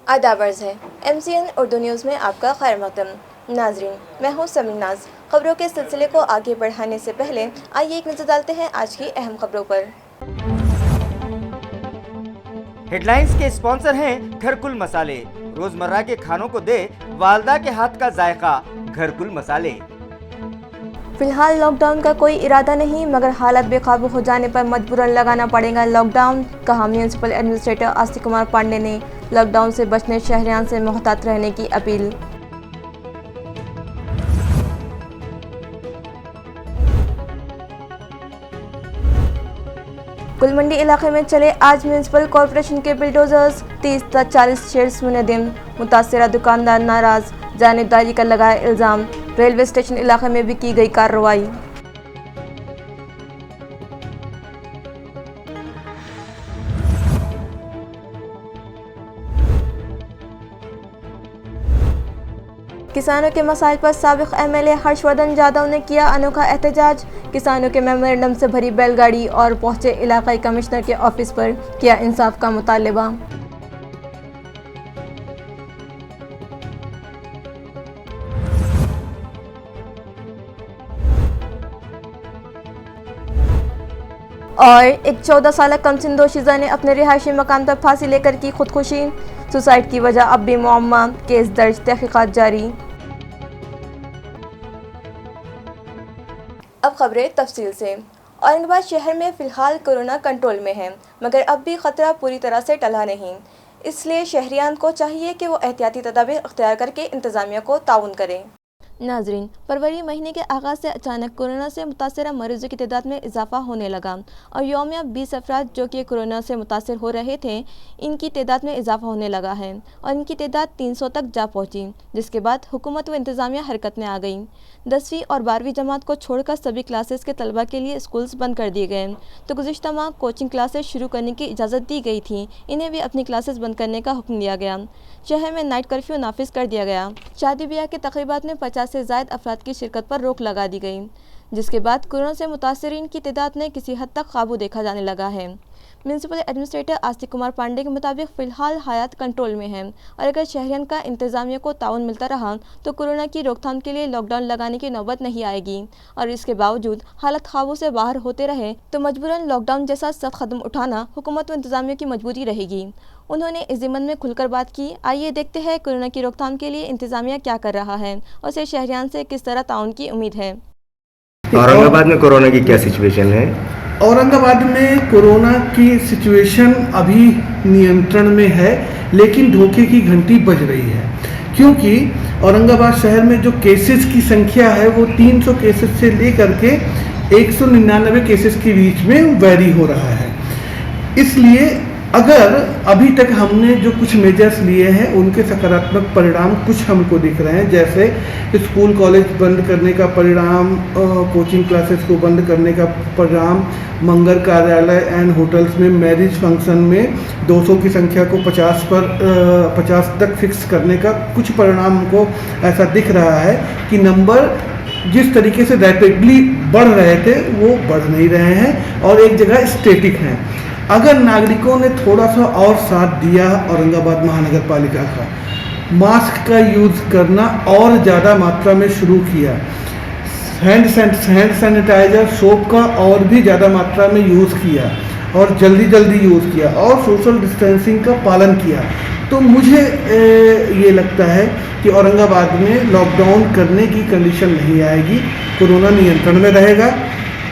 आदाब अर्ज़ है MCN उर्दू न्यूज़ में आपका खैर मक़दम। नाज़रीन, मैं हूँ समीन नाज। खबरों के सिलसिले को आगे बढ़ाने से पहले आइए एक नज़र डालते हैं आज की अहम खबरों पर। हेडलाइंस के स्पॉन्सर हैं घरकुल मसाले। रोजमर्रा के खानों को दे वालदा के हाथ का जायका, घरकुल मसाले। फिलहाल लॉकडाउन का कोई इरादा नहीं, मगर हालत बेकाबू हो जाने पर मजबूरन लगाना पड़ेगा लॉकडाउन, कहा म्यूनिसिपल एडमिनिस्ट्रेटर आस्तिक कुमार पांडे ने। लॉकडाउन से बचने शहरियान से मोहतात रहने की अपील। कुलमंडी इलाके में चले आज म्यूनिसिपल कॉरपोरेशन के बिल्डोजर्स, 30-40 शेड्स मुनहदिम, मुतासरा दुकानदार नाराज, जानिबदारी का लगाया इल्ज़ाम। रेलवे स्टेशन इलाके में भी की गई कार्रवाई। किसानों के मसाइल पर साबिक MLA हर्षवर्धन यादव ने किया अनोखा एहतजाज। किसानों के मेमोरेंडम से भरी बैलगाड़ी और पहुंचे इलाकाई कमिश्नर के ऑफिस पर, किया इंसाफ का मुतालबा। और एक 14 साल कमसिन दोशीज़ा ने अपने रिहायशी मकान पर फांसी लेकर की खुदकुशी। सुसाइड की वजह अब भी मुअम्मा, केस दर्ज, तहकीकात जारी। अब खबरें तफसील से। औरंगाबाद शहर में फ़िलहाल कोरोना कंट्रोल में है, मगर अब भी ख़तरा पूरी तरह से टला नहीं। इसलिए शहरियान को चाहिए कि वो एहतियाती तदाबीर अख्तियार करके इंतज़ामिया को ताउन करें। नाजरीन, फरवरी महीने के आगाज़ से अचानक कोरोना से मुतासरा मरीजों की तादाद में इजाफा होने लगा और यौमिया 20 अफराद जो कि कोरोना से मुतासर हो रहे थे, इनकी तादाद में इजाफा होने लगा है और इनकी तादाद 300 तक जा पहुंची, जिसके बाद हुकूमत व इंतज़ामिया हरकत में आ गई। 10वीं और 12वीं जमात को छोड़कर सभी क्लासेस के तलबा के लिए स्कूल्स बंद कर दिए गए, तो गुज़िश्ता माह कोचिंग क्लासेस शुरू करने की इजाज़त दी गई थी, इन्हें भी अपनी क्लासेस बंद करने का हुक्म दिया गया। शहर में नाइट कर्फ्यू नाफिज कर दिया गया। शादी ब्याह के तकरीबात में 50 से ज़ायद अफराद की शिरकत पर रोक लगा दी गई, जिसके बाद कोरोना से मुतासरीन की तादाद में किसी हद तक काबू देखा जाने लगा है। म्यूनिसिपल एडमिनिस्ट्रेटर आस्तिक कुमार पांडे के मुताबिक फ़िलहाल हालात कंट्रोल में है और अगर शहरियन का इंतज़ामिया को ताउन मिलता रहा तो कोरोना की रोकथाम के लिए लॉकडाउन लगाने की नौबत नहीं आएगी, और इसके बावजूद हालत काबू से बाहर होते रहे तो मजबूरन लॉकडाउन जैसा सख्त कदम उठाना हुकूमत व इंतज़ामिया की मजबूरी रहेगी। उन्होंने इस ज़िम्मन में खुलकर बात की। आइए देखते हैं कोरोना की रोकथाम के लिए इंतज़ामिया क्या कर रहा है और उसे शहरियान से किस तरह ताउन की उम्मीद है। औरंगाबाद में कोरोना की क्या सिचुएशन है? औरंगाबाद में कोरोना की सिचुएशन अभी नियंत्रण में है, लेकिन धोखे की घंटी बज रही है, क्योंकि औरंगाबाद शहर में जो केसेस की संख्या है वो 300 केसेस से लेकर के 199 केसेस के बीच में वैरी हो रहा है। इसलिए अगर अभी तक हमने जो कुछ मेजर्स लिए हैं उनके सकारात्मक परिणाम कुछ हमको दिख रहे हैं, जैसे स्कूल कॉलेज बंद करने का परिणाम, कोचिंग क्लासेस को बंद करने का परिणाम, मंगल कार्यालय एंड होटल्स में मैरिज फंक्शन में 200 की संख्या को 50 तक फिक्स करने का कुछ परिणाम हमको ऐसा दिख रहा है कि नंबर जिस तरीके से रैपिडली बढ़ रहे थे वो बढ़ नहीं रहे हैं और एक जगह स्टेटिक हैं। अगर नागरिकों ने थोड़ा सा और साथ दिया औरंगाबाद महानगर पालिका का, मास्क का यूज़ करना और ज़्यादा मात्रा में शुरू किया, हैंड सैनिटाइज़र, सोप का और भी ज़्यादा मात्रा में यूज़ किया और जल्दी यूज़ किया और सोशल डिस्टेंसिंग का पालन किया, तो मुझे ये लगता है कि औरंगाबाद में लॉकडाउन करने की कंडीशन नहीं आएगी, कोरोना नियंत्रण में रहेगा।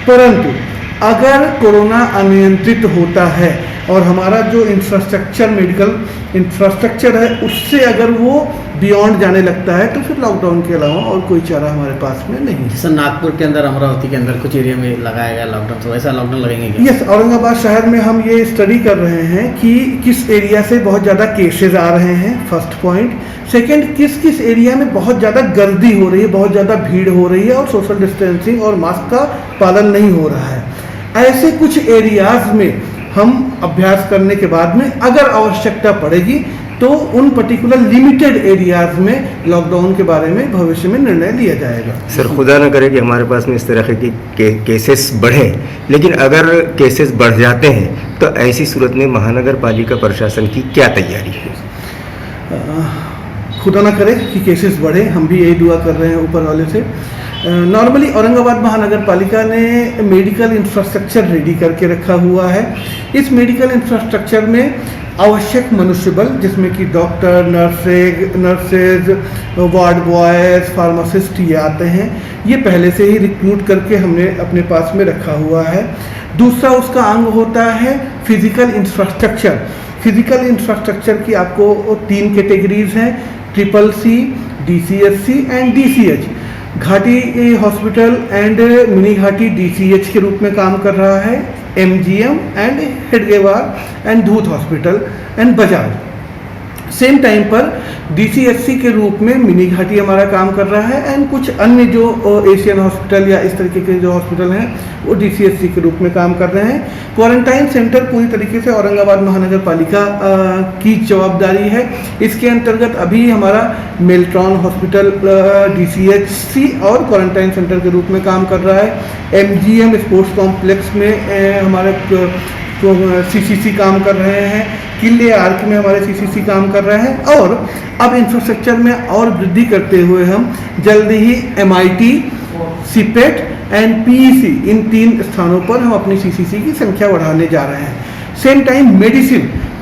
परंतु अगर कोरोना अनियंत्रित होता है और हमारा जो इंफ्रास्ट्रक्चर, मेडिकल इंफ्रास्ट्रक्चर है, उससे अगर वो बियॉन्ड जाने लगता है तो फिर लॉकडाउन के अलावा और कोई चारा हमारे पास में नहीं है। सर, नागपुर के अंदर, अमरावती के अंदर कुछ एरिया में लगाया गया लॉकडाउन, तो ऐसा लॉकडाउन लगेंगे क्या? यस, औरंगाबाद शहर में हम ये स्टडी कर रहे हैं कि किस एरिया से बहुत ज़्यादा केसेस आ रहे हैं, फर्स्ट पॉइंट। सेकेंड, किस एरिया में बहुत ज़्यादा गर्दी हो रही है, बहुत ज़्यादा भीड़ हो रही है और सोशल डिस्टेंसिंग और मास्क का पालन नहीं हो रहा है। ऐसे कुछ एरियाज में हम अभ्यास करने के बाद में अगर आवश्यकता पड़ेगी तो उन पर्टिकुलर लिमिटेड एरियाज में लॉकडाउन के बारे में भविष्य में निर्णय लिया जाएगा। सर, खुदा न करे कि हमारे पास में इस तरह की केसेस बढ़े, लेकिन अगर केसेस बढ़ जाते हैं तो ऐसी सूरत में महानगर पालिका प्रशासन की क्या तैयारी है? खुदा ना करे कि केसेस बढ़े, हम भी यही दुआ कर रहे हैं ऊपर वाले से। नॉर्मली औरंगाबाद महानगर पालिका ने मेडिकल इंफ्रास्ट्रक्चर रेडी करके रखा हुआ है। इस मेडिकल इंफ्रास्ट्रक्चर में आवश्यक मनुष्यबल जिसमें कि doctor, nurses, ward boys, pharmacist ये आते हैं, ये पहले से ही रिक्रूट करके हमने अपने पास में रखा हुआ है। दूसरा उसका अंग होता है फिजिकल इंफ्रास्ट्रक्चर। फिजिकल इंफ्रास्ट्रक्चर की आपको 3 कैटेगरीज हैं, CCC, DCSC एंड DCH। घाटी हॉस्पिटल एंड मिनी घाटी DCH के रूप में काम कर रहा है, MGM and Hedgewar and Dhoot hospital and Bajaj. Same time पर DCSC के रूप में मिनी घाटी हमारा काम कर रहा है एंड कुछ अन्य जो एशियन हॉस्पिटल या इस तरीके के जो हॉस्पिटल हैं वो DCSC के रूप में काम कर रहे हैं। क्वारंटाइन सेंटर पूरी तरीके से औरंगाबाद महानगर पालिका की जवाबदारी है। इसके अंतर्गत अभी हमारा मेल्ट्रॉन हॉस्पिटल DCHC और क्वारंटाइन सेंटर के रूप में काम कर रहा है। MGM स्पोर्ट्स कॉम्प्लेक्स में हमारे CCC काम कर रहे हैं, किले आर्क में हमारे CCC काम कर रहे हैं और अब इंफ्रास्ट्रक्चर में और वृद्धि करते हुए हम जल्दी ही MIT, CPET एंड PEC इन 3 स्थानों पर हम अपनी CCC की संख्या बढ़ाने जा रहे हैं। सेम टाइम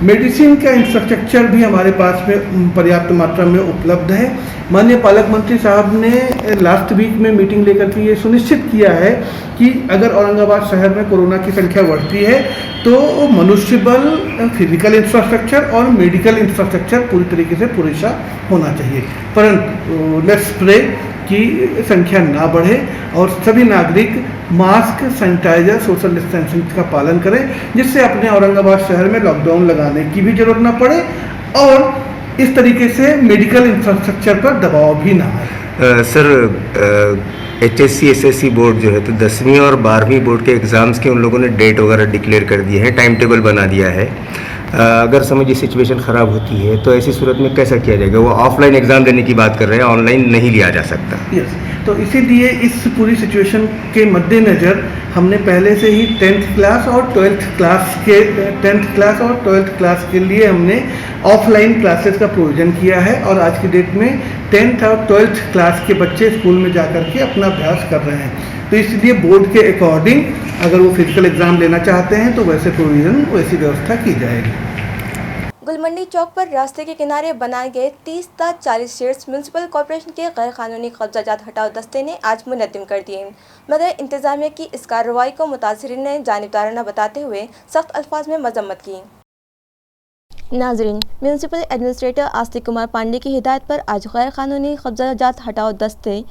मेडिसिन का इंफ्रास्ट्रक्चर भी हमारे पास में पर्याप्त मात्रा में उपलब्ध है। माननीय पालक मंत्री साहब ने लास्ट वीक में मीटिंग लेकर के ये सुनिश्चित किया है कि अगर औरंगाबाद शहर में कोरोना की संख्या बढ़ती है तो मनुष्यबल, फिजिकल इंफ्रास्ट्रक्चर और मेडिकल इंफ्रास्ट्रक्चर पूरी तरीके से पुरेसा होना चाहिए। परंतु लेट्स प्रे कि संख्या ना बढ़े और सभी नागरिक मास्क, सैनिटाइजर, सोशल डिस्टेंसिंग का पालन करें, जिससे अपने औरंगाबाद शहर में लॉकडाउन लगाने की भी जरूरत ना पड़े और इस तरीके से मेडिकल इंफ्रास्ट्रक्चर पर दबाव भी ना आए। सर, HSC SSC बोर्ड जो है तो 10वीं और 12वीं बोर्ड के एग्ज़ाम्स के उन लोगों ने डेट वगैरह डिक्लेयर कर दिए हैं, टाइम टेबल बना दिया है। अगर समझिए सिचुएशन ख़राब होती है तो ऐसी सूरत में कैसा किया जाएगा? वो ऑफलाइन एग्ज़ाम देने की बात कर रहे हैं, ऑनलाइन नहीं लिया जा सकता। यस, तो इसीलिए इस पूरी सिचुएशन के मद्देनज़र हमने पहले से ही 10th क्लास और 12th क्लास के लिए हमने ऑफलाइन क्लासेस का प्रोविज़न किया है और आज की डेट में 10th और 12th क्लास के बच्चे स्कूल में जा कर के अपना अभ्यास कर रहे हैं। तो इसलिए बोर्ड के अकॉर्डिंग अगर वो फिजिकल एग्ज़ाम लेना चाहते हैं तो वैसे प्रोविज़न, वैसी व्यवस्था की जाएगी। गुलमंडी चौक पर रास्ते के किनारे बनाए गए 30 ता 40 शेड्स म्यूनसिपल कॉर्पोरेशन के गैर कानूनी कब्जाजात हटाओ दस्ते ने आज मुनद्दिम कर दिए, मगर इंतजामिया की इस कार्रवाई को मुतासिरीन ने जानिबदाराना बताते हुए सख्त अल्फाज में मजम्मत की। नाजरीन, म्यूनसिपल एडमिनिस्ट्रेटर आस्तिक कुमार पांडे की हिदायत पर आज गैर कानूनी कब्जाजात हटाओ दस्ते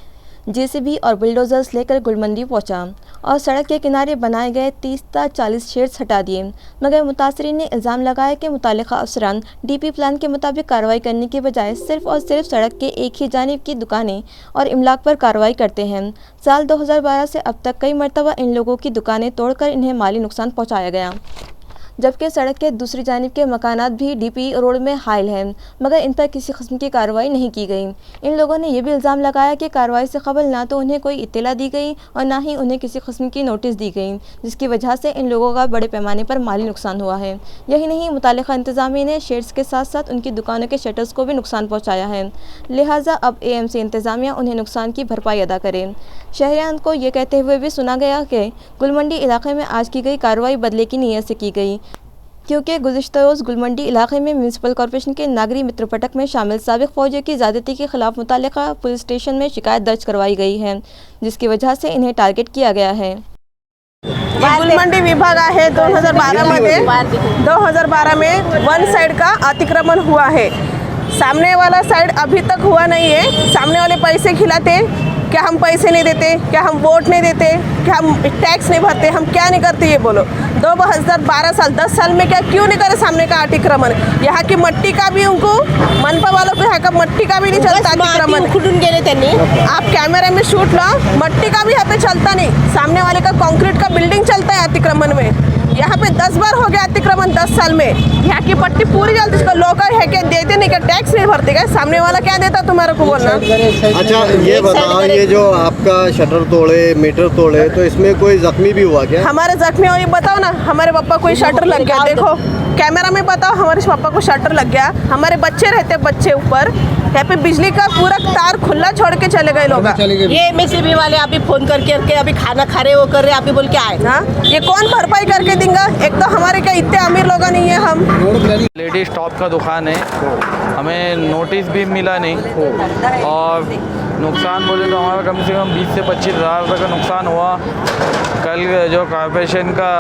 JCB और बुलडोजर्स लेकर गुलमंडी पहुंचा और सड़क के किनारे बनाए गए 30 ता 40 शेड्स हटा दिए, मगर मुतासरीन ने इल्ज़ाम लगाया कि मुतालिका अफसरान DP प्लान के मुताबिक कार्रवाई करने के बजाय सिर्फ और सिर्फ सड़क के एक ही जानिब की दुकानें और इमलाक पर कार्रवाई करते हैं। साल 2012 से अब तक कई मरतबा इन लोगों की दुकानें तोड़कर इन्हें माली नुकसान पहुँचाया गया, जबकि सड़क के दूसरी जानिब के मकानात भी DP रोड में हायल हैं, मगर इन पर किसी किस्म की कार्रवाई नहीं की गई। इन लोगों ने यह भी इल्ज़ाम लगाया कि कार्रवाई से कबल ना तो उन्हें कोई इत्तला दी गई और ना ही उन्हें किसी किस्म की नोटिस दी गई, जिसकी वजह से इन लोगों का बड़े पैमाने पर माली नुकसान हुआ है। यही नहीं, मुतालिका इंतज़ामिया ने शेड्स के साथ साथ उनकी दुकानों के शटर्स को भी नुकसान पहुँचाया है, लिहाजा अब AMC इंतज़ामिया उन्हें नुकसान की भरपाई अदा करे। शहरियान को ये कहते हुए भी सुना गया कि गुलमंडी इलाके में आज की गई कार्रवाई बदले की नीयत से की गई, क्योंकि गुज़िश्ता रोज़ गुलमंडी इलाके में म्यूनसिपल कॉर्पोरेशन के नागरी मित्र पटक में शामिल साबिक फौजियों की ज़्यादती के खिलाफ मुतालिका पुलिस स्टेशन में शिकायत दर्ज करवाई गई है, जिसकी वजह से इन्हें टारगेट किया गया है। गुलमंडी विभाग आहे 2012 में वन साइड का अतिक्रमण हुआ है, सामने वाला साइड अभी तक हुआ नहीं है। सामने वाले पैसे खिलाते, क्या हम पैसे नहीं देते, क्या हम वोट नहीं देते, क्या हम टैक्स नहीं भरते, हम क्या नहीं करते ये बोलो। 2012 साल 10 साल में क्या क्यों नहीं करे सामने का अतिक्रमण? यहाँ की मट्टी का भी उनको, मनपा वालों को यहाँ का मट्टी का भी नहीं चलता अतिक्रमण। आप कैमरा में शूट लो, मट्टी का भी यहाँ पे चलता नहीं, सामने वाले का कंक्रीट का बिल्डिंग चलता है अतिक्रमण में। यहाँ पे 10 बार हो गया अतिक्रमण 10 साल में। यहाँ की पट्टी पूरी जल्दी इसको लोग है क्या देते नहीं, क्या टैक्स नहीं भरते क्या? सामने वाला क्या देता तुम्हारे को बोलना। अच्छा ये बताओ, ये जो आपका शटर तोड़े, मीटर तोड़े, तो इसमें कोई जख्मी भी हुआ क्या? हमारे जख्मी हो, ये बताओ ना, हमारे पापा कोई शटर लग गया, देखो कैमरा में बताओ हमारे पापा को शटर लग गया, हमारे बच्चे रहते बच्चे ऊपर, यहाँ पे बिजली का पूरा तार खुला छोड़ के चले गए लोग। ये MSCB वाले अभी फोन करके अभी खाना खा रहे वो कर रहे अभी बोल के आए। हाँ, ये कौन भरपाई करके देंगे? एक तो हमारे क्या इतने अमीर लोग नहीं है हम। लेडी स्टॉप का दुकान है, हमें नोटिस भी मिला नहीं और नुकसान बोले तो हमारा कम से कम 20 से 25 हज़ार रुपये का नुकसान हुआ। कल जो कॉर्पोरेशन का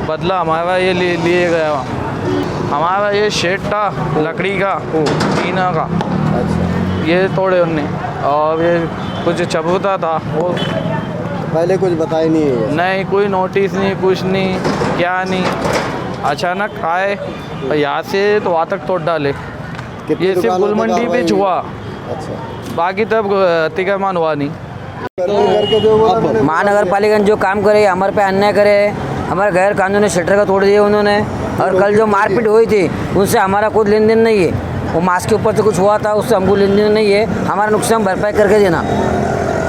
बदला हमारा ये लिए गया, हमारा ये शेड था लकड़ी का टीना का, ये तोड़े उनने, और ये कुछ चबूता था वो पहले कुछ बताया नहीं है? नहीं, कोई नोटिस नहीं, कुछ नहीं, क्या नहीं, अचानक आए और यहाँ से तो वहाँ तक तोड़ डाले। ये सिर्फ गुल मंडी पे हुआ, अच्छा, बाकी तब अतिक्रमण हुआ नहीं। महानगर पालिका ने जो काम करे हमारे पे अन्याय करे, हमारे गैर कानूनी शटर का तोड़ दिए उन्होंने, और कल जो मारपीट हुई थी उनसे हमारा कोई लेन देन नहीं है। वो मास्क के ऊपर से कुछ हुआ था, उससे हमको लेन देन नहीं है। हमारा नुकसान भरपाई करके देना।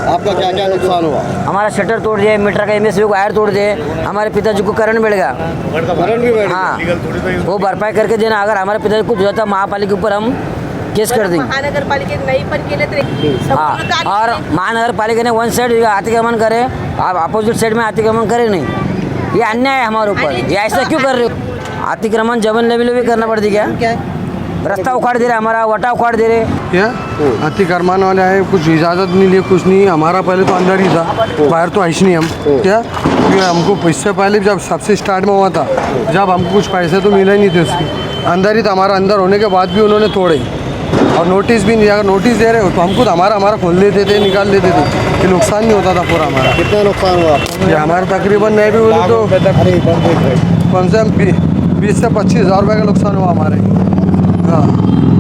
आपका क्या क्या नुकसान हुआ? हमारा शटर तोड़ दिए, मीटर का MSCB को वायर तोड़ दिए, हमारे पिताजी को करंट मिल गया। करंट भी बैठ गया? हाँ, वो भरपाई करके देना। अगर हमारे पिताजी को कुछ होता महापालिका के ऊपर हम केस कर देंगे। महानगर पालिका नहीं पर केले तो हाँ, और महानगर पालिका ने वन साइड अतिक्रमण करे, आप अपोजिट साइड में अतिक्रमण करे नहीं, ये अन्याय है हमारे ऊपर। ये ऐसा क्यों कर रहे हो? अतिक्रमण जमीन लेवल भी करना पड़ती क्या? रास्ता उखाड़ दे रहे, हमारा वटा उखाड़ दे रहे। क्या अतिक्रमण वाले आए, कुछ इजाज़त नहीं लिए, कुछ नहीं। हमारा पहले तो अंदर ही था, बाहर तो ऐसे नहीं हम। क्या क्योंकि हमको इससे पहले जब सबसे स्टार्ट में हुआ था, जब हमको कुछ पैसे तो मिले नहीं थे उसके, अंदर ही था। हमारा अंदर होने के बाद भी उन्होंने तोड़े और नोटिस भी नहीं। अगर नोटिस दे रहे हो तो हमको हमारा खोल देते थे, निकाल देते थे, कि नुकसान नहीं होता था पूरा हमारा। कितना नुकसान हुआ? ये हमारे तकरीबन नहीं भी बोले तो कम से कम 20 से 25 हज़ार रुपये का नुकसान हुआ हमारे। हाँ,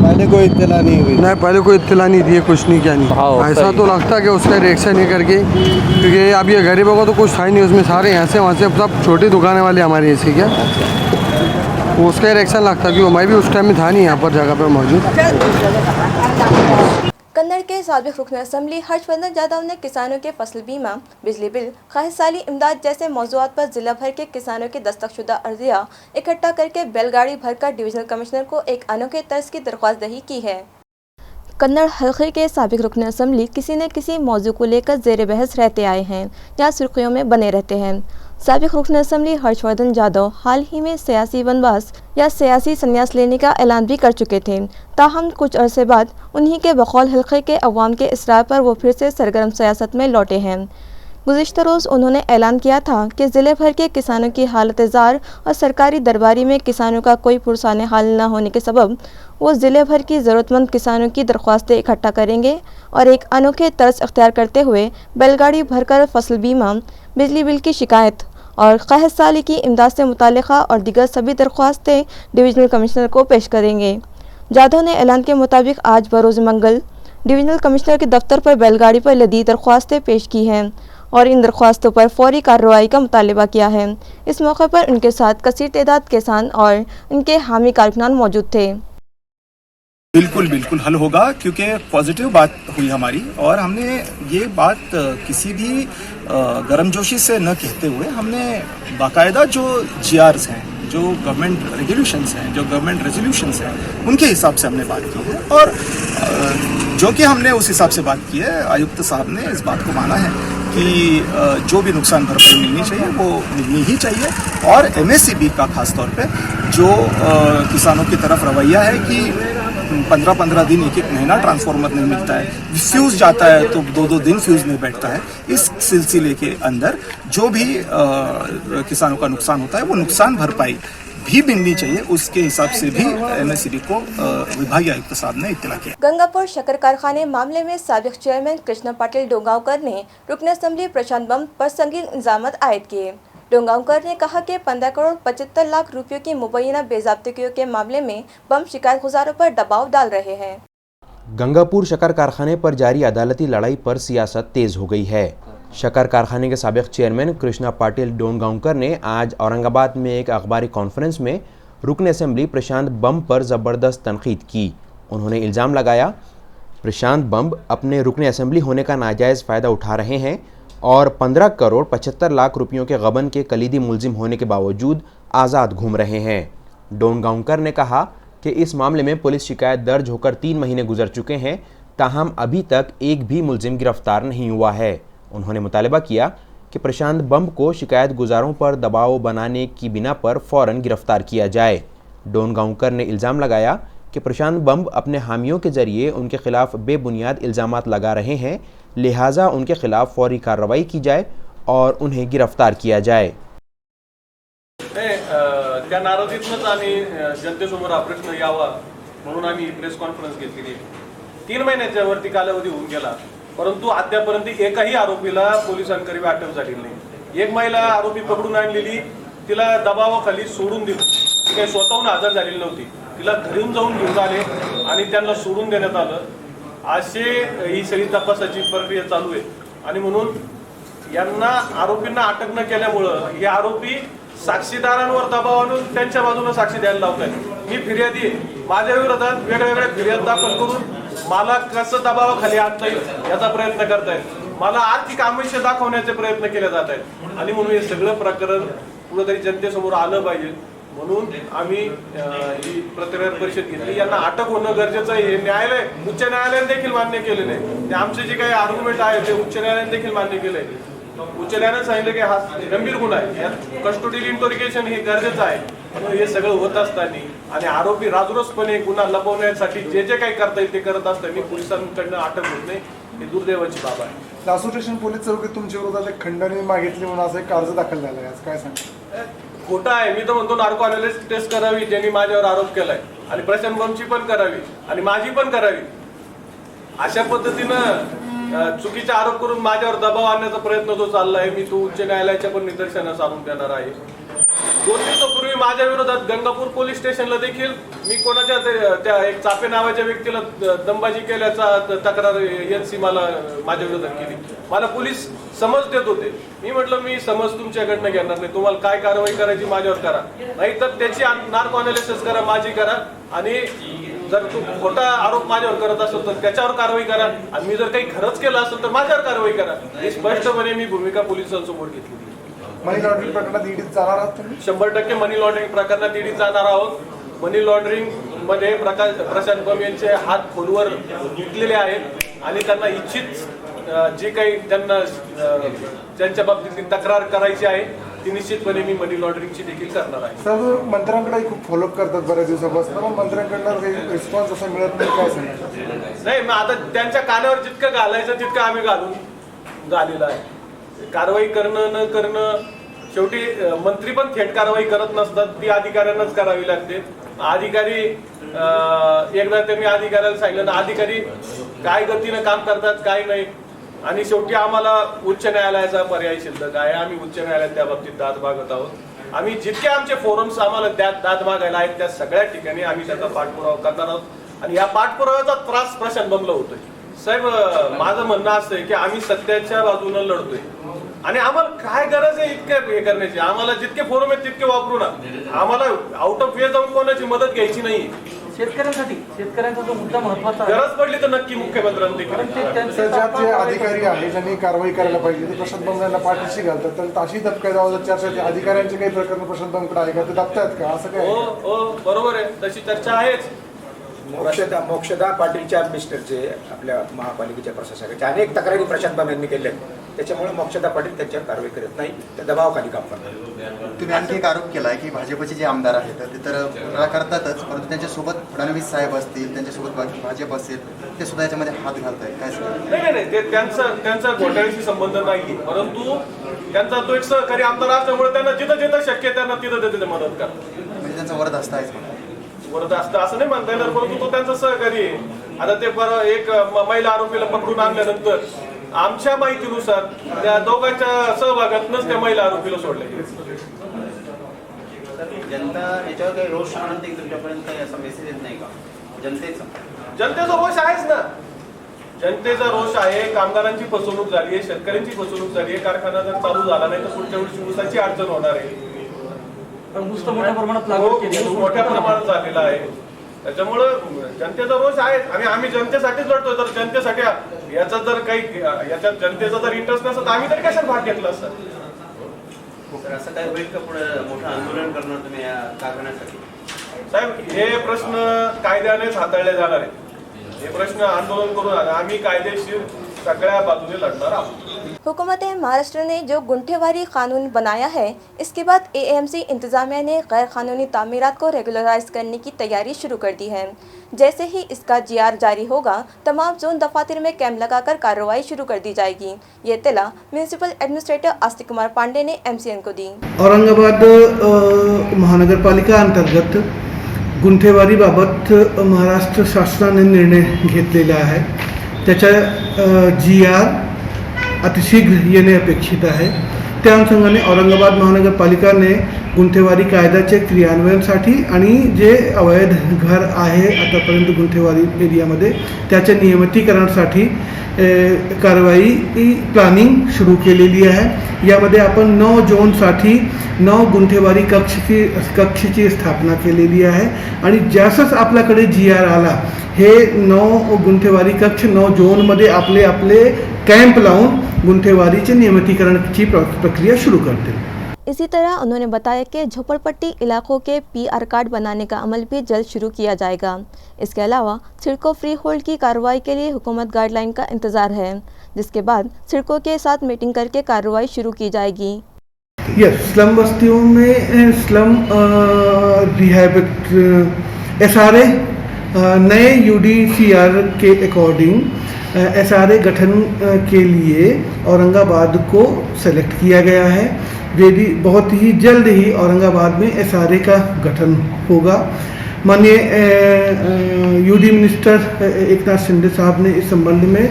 पहले कोई इत्तला नहीं हुई? नहीं, पहले कोई इत्तला नहीं दिए, कुछ नहीं, क्या नहीं। ऐसा तो लगता कि उसका रिएक्शन नहीं करके, क्योंकि अब ये गरीबों का तो कुछ था ही नहीं उसमें, सारे यहाँ से वहाँ से सब छोटी दुकानें वाले हमारी ऐसी। क्या उसका रिएक्शन लगता, क्योंकि मैं भी उस टाइम में था नहीं यहाँ पर जगह पर मौजूद। कन्नड़ के साबिक रुकन असम्बली हर्षवर्धन यादव ने किसानों के फसल बीमा, बिजली बिल, खाहिसाली इमदाद जैसे मौज़ूआत पर जिला भर के किसानों की दस्तखशुदा अर्जियाँ इकट्ठा करके बैलगाड़ी भरकर डिवीजनल कमिश्नर को एक अनोखे तर्ज की दरख्वास्त दही की है। कन्नड़ हल्के के साबिक रुकन असम्बली किसी न किसी मौजू को लेकर ज़ेर बहस रहते आए हैं या सुर्खियों में बने रहते हैं। साबिक रुकन असम्बली हर्षवर्धन यादव हाल ही में सियासी वनवास या सियासी संन्यास लेने का ऐलान भी कर चुके थे। ताहम कुछ अरसे बाद उन्हीं के बकौल हल्के के अवाम के इसरार पर वो फिर से सरगर्म सियासत में लौटे हैं। गुज़िश्ता रोज़ उन्होंने ऐलान किया था कि ज़िले भर के किसानों की हालत ज़ार और सरकारी दरबारी में किसानों का कोई पुरसाने हाल न होने के सबब वो ज़िले भर की ज़रूरतमंद किसानों की दरख्वास्तें इकट्ठा करेंगे और एक अनोखे तर्ज अख्तियार करते हुए बैलगाड़ी भरकर फसल बीमा, बिजली बिल की शिकायत और खाहिसाली की इमदाद से मुताल्लिक़ा और दीगर सभी दरख्वास्तें डिवीजनल कमिश्नर को पेश करेंगे। यादव ने ऐलान के मुताबिक आज बरोज़ मंगल डिवीजनल कमिश्नर के दफ्तर पर बैलगाड़ी पर लदी दरख्वास्तें पेश की हैं और इन दरख्वास्तों पर फौरी कार्रवाई का मुतालबा किया है। इस मौके पर उनके साथ कसीर तादाद किसान और उनके हामी कारकुनान मौजूद थे। बिल्कुल हल होगा, क्योंकि पॉजिटिव बात हुई हमारी, और हमने ये बात किसी भी गर्मजोशी से न कहते हुए हमने बाकायदा जो GRs हैं, जो गवर्नमेंट रेगुलेशंस हैं, जो गवर्नमेंट रेजोल्यूशंस हैं, उनके हिसाब से हमने बात की है। और जो कि हमने उस हिसाब से बात की है, आयुक्त साहब ने इस बात को माना है कि जो भी नुकसान भरपाई मिलनी चाहिए वो मिलनी ही चाहिए। और MSCB का खास तौर पे जो किसानों की तरफ रवैया है कि 15-15 दिन, एक महीना ट्रांसफार्मर नहीं मिलता है, फ्यूज़ जाता है तो 2-2 दिन फ्यूज़ नहीं बैठता है, इस सिलसिले के अंदर जो भी किसानों का नुकसान होता है वो नुकसान भरपाई भी मिलनी चाहिए। उसके हिसाब से भी MSCB को विभागीय आयुक्त साहब ने इत्तला किया। गंगापुर शक्कर कारखाने मामले में साबिक चेयरमैन कृष्णा पाटिल डोंगावकर ने रुकन असेंबली प्रशांत बम पर संगीन इल्जामात आयद किए। डोंगावकर ने कहा कि 15 करोड़ 75 लाख रुपयों की मुबैना बेज़ाब्तिगियों के मामले में बम शिकायत गुजारों पर दबाव डाल रहे हैं। गंगापुर शक्कर कारखाने पर जारी अदालती लड़ाई पर सियासत तेज हो गई है। शक्कर कारखाने के साबिक चेयरमैन कृष्णा पाटिल डोंगावकर ने आज औरंगाबाद में एक अखबारी कॉन्फ्रेंस में रुकन असेंबली प्रशांत बम पर ज़बरदस्त तनकीद की। उन्होंने इल्ज़ाम लगाया प्रशांत बम अपने रुकन असेंबली होने का नाजायज़ फ़ायदा उठा रहे हैं और 15 करोड़ 75 लाख रुपयों के गबन के कलीदी मुलजिम होने के बावजूद आज़ाद घूम रहे हैं। डोनगांवकर ने कहा कि इस मामले में पुलिस शिकायत दर्ज होकर 3 महीने गुजर चुके हैं, ताहम अभी तक एक भी मुलजिम गिरफ्तार नहीं हुआ है। उन्होंने मुतालबा किया कि प्रशांत बम को शिकायत गुजारों पर दबाव बनाने की बिना पर फ़ौरन गिरफ्तार किया जाए। डोनगांवकर ने इल्ज़ाम लगाया कि प्रशांत बम अपने हामियों के ज़रिए उनके खिलाफ बेबुनियाद इल्ज़ामात लगा रहे हैं, लिहाजा उनके खिलाफ फौरी कार्रवाई की जाए और उन्हें गिरफ्तार किया जाए। त्या नाराजीतूनच आम्ही जनतेसमोर हा प्रश्न यावा म्हणून आम्ही प्रेस कॉन्फरन्स घेतली। 3 महिन्याच्या वरती कालावधी होऊन गेला, परंतु अद्यापर्यंत एकही आरोपीला पोलिसांकडे अटक झालेली नाही। एक महिला आरोपी पकडून आणलेली, तिला दबावाखाली सोडून दिलं, ती काही स्वतःहून हजर झालेली नव्हती, तिला घरून जाऊन घेऊन आले आणि त्यांना सोडून देण्यात आलं। असे ही सगळी तपासाची प्रक्रिया चालू आहे आणि म्हणून यांना आरोपींना अटक न केल्यामुळं हे आरोपी साक्षीदारांवर दबाव आणून त्यांच्या बाजूने साक्षी द्यायला लावतात। मी फिर्यादी आहे, माझ्या विरोधात वेगवेगळ्या फिर्याद दाखल करून मला कसं दबावाखाली आणता येईल याचा प्रयत्न करतायत, मला आर्थिक आमिष दाखवण्याचे प्रयत्न केले जात आहेत आणि म्हणून हे सगळं प्रकरण कुठेतरी जनतेसमोर आलं पाहिजे म्हणून आम्ही ही पत्रकार परिषद घेतली। यांना अटक होणं गरजेचं आहे, हे न्यायालय उच्च न्यायालयाने देखील मान्य केलेलं आहे। ते आमचे जे काही आर्ग्युमेंट आहे ते उच्च न्यायालयाने देखील मान्य केलंय। उच्च न्यायालयाने सांगितलं की हा गंभीर गुन्हा आहे, यात कस्टोडियल इंटरोगेशन हे गरजेचं आहे। म्हणून हे सगळं होत असताना आणि आरोपी राजरोसपणे गुन्हा लपवण्यासाठी जे जे काही करता येईल ते करत असताना पोलिसांकडनं अटक होत नाही, ही दुर्दैवाची बाब आहे। लासूर स्टेशन पोलीस चौकीत तुमच्या विरोधात एक खंडणी मागितली म्हणून असं एक अर्ज दाखल झाला आहे, काय सांगा? खोटा आहे। मी तर म्हणतो नार्को अनालिसिस टेस्ट करावी, ज्यांनी माझ्यावर आरोप केलाय, आणि प्रशांत बमची पण करावी आणि माझी पण करावी। अशा पद्धतीनं चुकीचे आरोप करून माझ्यावर दबाव आणण्याचा प्रयत्न जो चाललाय, मी तो उच्च न्यायालयाच्या पण निदर्शनास आणून देणार आहे। 2 दिवसापूर्वी माझ्या विरोधात गंगापूर पोलीस स्टेशनला देखील मी कोणाच्या त्या एक चापे नावाच्या व्यक्तीला दमबाजी केल्याचा तक्रार एनसी मला माझ्या विरोधात केली। मला पोलीस समज देत होते, मी म्हटलं मी समज तुमच्याकडनं घेणार नाही, तुम्हाला काय कारवाई करायची माझ्यावर करा, नाहीतर त्याची नार्को अनालिसिस करा, माझी करा, आणि जर तू खोटा आरोप माझ्यावर करत असेल तर त्याच्यावर कारवाई करा, आणि मी जर काही खरंच केलं असेल तर माझ्यावर कारवाई करा। ही स्पष्टपणे मी भूमिका पोलिसांसमोर घेतली। मनी लॉन्ड्रिंग प्रकरणात ईडीत जाणार आहात तुम्ही? 100% मनी लॉन्ड्रिंग प्रकरणात ईडीत जाणार आहोत। मनी लॉन्ड्रिंग मध्ये प्रशांत बम यांचे हात खोलवर घेतलेले आहेत आणि त्यांना इच्छित जे काही त्यांना त्यांच्या बाबतीतली तक्रार करायची आहे ती निश्चितपणे मी मनी लॉन्ड्रिंगची देखील करणार आहे। सर्व मंत्र्यांकडे खूप फॉलोअप करतात बऱ्याच दिवसापासून, पण मंत्र्यांकडनं रिस्पॉन्स असा मिळत नाही, काय सांगा? नाही, मग आता त्यांच्या कानावर जितकं घालायचं तितकं आम्ही घालून आहे। कारवाई करणं न करणं शेवटी मंत्री पण थेट कारवाई करत नसतात, ती अधिकाऱ्यांनाच करावी लागते। अधिकारी एकदा त्यांनी अधिकाऱ्याला सांगितलं ना, अधिकारी काय गतीनं काम करतात काय नाही, आणि शेवटी आम्हाला उच्च न्यायालयाचा पर्याय शिल्लक आहे। आम्ही उच्च न्यायालयात त्या बाबतीत दाद मागत आहोत। आम्ही जितके आमचे फोरम्स आम्हाला दाद मागायला आहेत त्या सगळ्या ठिकाणी आम्ही त्याचा पाठपुरावा करणार आहोत, आणि या पाठपुराव्याचा त्रास प्रशांत बमला होतोय। साहेब, माझं म्हणणं असं आहे की आम्ही सत्याच्या बाजूनं लढतोय आणि आम्हाला काय गरज आहे इतकं हे करण्याची? आम्हाला जितके फोरम आहेत तितके वापरू ना, आम्हाला आउट ऑफ वे जाऊन कोणाची मदत घ्यायची नाही। शेतकऱ्यांचा जो मुद्दा महत्वाचा गरज पडली तर नक्की मुख्यमंत्र्यांनी ज्यात जे अधिकारी आहेत ज्यांनी कारवाई करायला पाहिजे ते प्रशांत बम यांना पाठीशी घालतात, तर अशी दबकाय जावं चर्चा अधिकाऱ्यांचे काही प्रकरण प्रशांत बमकडे आहे का, ते दबतायत का, असं काय? हो बरोबर आहे, तशी चर्चा आहेच। मोक्षदा पाटीलच्या मिस्टरचे आपल्या महापालिकेच्या प्रशासकाचे अनेक तक्रारी प्रशांत बम यांनी केल्या, त्याच्यामुळे मोक्षदा पाटील त्यांच्यावर कारवाई करत नाही, त्या दबावाखाली काम करतात। तुम्ही आणखी एक आरोप केला की भाजपचे जे आमदार आहेत ते तर पुतळा करतातच, परंतु त्यांच्यासोबत फडणवीस साहेब असतील, त्यांच्यासोबत भाजप असेल, ते सुद्धा याच्यामध्ये हात घालतायत, काय सांगा? नाही, ते त्यांचा घोटाळ्याशी संबंध नाही, परंतु त्यांचा तो एक सहकारी आमदार असल्यामुळे त्यांना जिथं जिथं शक्य त्यांना तिथं मदत करतात। म्हणजे त्यांचा वरदहस्त आहेच, वरदहस्त असं नाही म्हणता येणार, परंतु तो त्यांचा सहकारी आहे। आता ते एक महिला आरोपीला पकडून आणल्यानंतर आमच्या माहितीनुसार त्या दोघांच्या सहभागातूनच त्या महिला आरोपीला सोडले। जनता याच्यावर काही रोष आणत तुमच्यापर्यंत काही असा मेसेज येत नाही का जनतेचा रोष आहेच ना, जनतेचा रोष आहे। कामगारांची फसवणूक झाली आहे, शेतकऱ्यांची फसवणूक झाली आहे, कारखाना जर चालू झाला नाही तर पुढच्या वर्षी ऊसाची अडचण होणार आहे। ऊस मोठ्या प्रमाणात लागवड मोठ्या प्रमाणात झालेला आहे, त्याच्यामुळं जनतेचा रोष आहे आणि आम्ही जनतेसाठीच लढतोय। तर जनतेसाठी याचा जर काही याच्यात जनतेचा जर इंटरेस्ट नसता तर आम्ही तरी कशात भाग घेतला असता? असं काय होईल का पुढे मोठं आंदोलन करणार तुम्ही या कारखान्यासाठी? साहेब हे प्रश्न कायद्यानेच हाताळले जाणार आहे. हे प्रश्न आंदोलन करून आम्ही कायदेशीर सगळ्या बाजूने लढणार आहोत. हुकूमत महाराष्ट्र ने जो गुंठेवारी कानून बनाया है, इसके बाद एएमसी इंतजामिया ने गैर कानूनी तामीरात को रेगुलराइज करने की तैयारी शुरू कर दी है. जैसे ही इसका जीआर जारी होगा, तमाम जोन दफातर में कैंप लगाकर कार्रवाई शुरू कर दी जाएगी. ये इत्तला म्यूनिसिपल एडमिनिस्ट्रेटर आस्तिक कुमार पांडे ने एमसीएन को दी. औरंगाबाद महानगर पालिका अंतर्गत गुंठेवारीबाबत महाराष्ट्र शासनाने निर्णय घेतलेला आहे. त्याच्या जीआर अतिशीघ्र येणे अपेक्षित आहे. त्या अनुषंगाने औरंगाबाद महानगरपालिकाने गुंठेवारी कायद्याचे क्रियान्वयनासाठी आणि जे अवैध घर आहे आतापर्यंत गुंठेवारी एरियामध्ये त्याच्या नियमितीकरणासाठी कारवाई प्लॅनिंग सुरू केलेली आहे. यामध्ये आपण 9 झोनसाठी 9 गुंठेवारी कक्षची स्थापना केलेली आहे आणि जसंच आपल्याकडे जीआर आला हे 9 गुंठेवारी कक्ष 9 झोनमध्ये आपले आपले कैंप लाऊन गुंठेवारीचे नियमितीकरण की प्रक्रिया शुरू करते. इसी तरह उन्होंने बताया कि झोपड़पट्टी इलाकों के पीआर कार्ड बनाने का अमल भी जल्द शुरू किया जाएगा. इसके अलावा सड़कों फ्री होल्ड की कार्रवाई के लिए हुकूमत गाइडलाइन का इंतज़ार है, जिसके बाद सड़कों के साथ मीटिंग करके कार्रवाई शुरू की जाएगी. यस, स्लम बस्तियों में स्लम रिहैबिट एसआरए नए यूडीसीआर के अकॉर्डिंग एसआरए गठन के लिए औरंगाबाद को सेलेक्ट किया गया है. बहुत ही जल्द ही औरंगाबाद में एसआरए का गठन होगा. माननीय यूडी मिनिस्टर एकनाथ शिंदे साहब ने इस संबंध में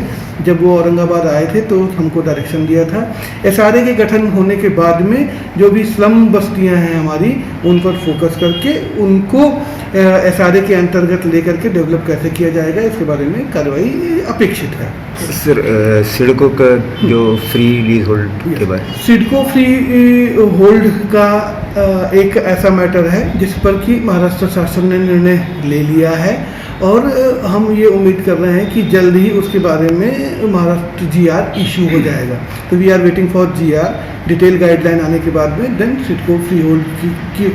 जब वो औरंगाबाद आए थे तो हमको डायरेक्शन दिया था. एसआरए के गठन होने के बाद में जो भी स्लम बस्तियां हैं हमारी उन पर फोकस करके उनको एसआरए के अंतर्गत लेकर के डेवलप कैसे किया जाएगा इसके बारे में कार्रवाई अपेक्षित है. सर, सिडको का जो फ्री लीज होल्ड के बाद सिडको फ्री होल्ड का एक ऐसा मैटर है जिस पर कि महाराष्ट्र शासन ने निर्णय ले लिया है और हम ये उम्मीद कर रहे हैं कि जल्द ही उसके बारे में महाराष्ट्र जीआर इशू हो जाएगा. तो we are waiting for GR. Detail guideline आने के बाद में देन सिडको फ्री होल्ड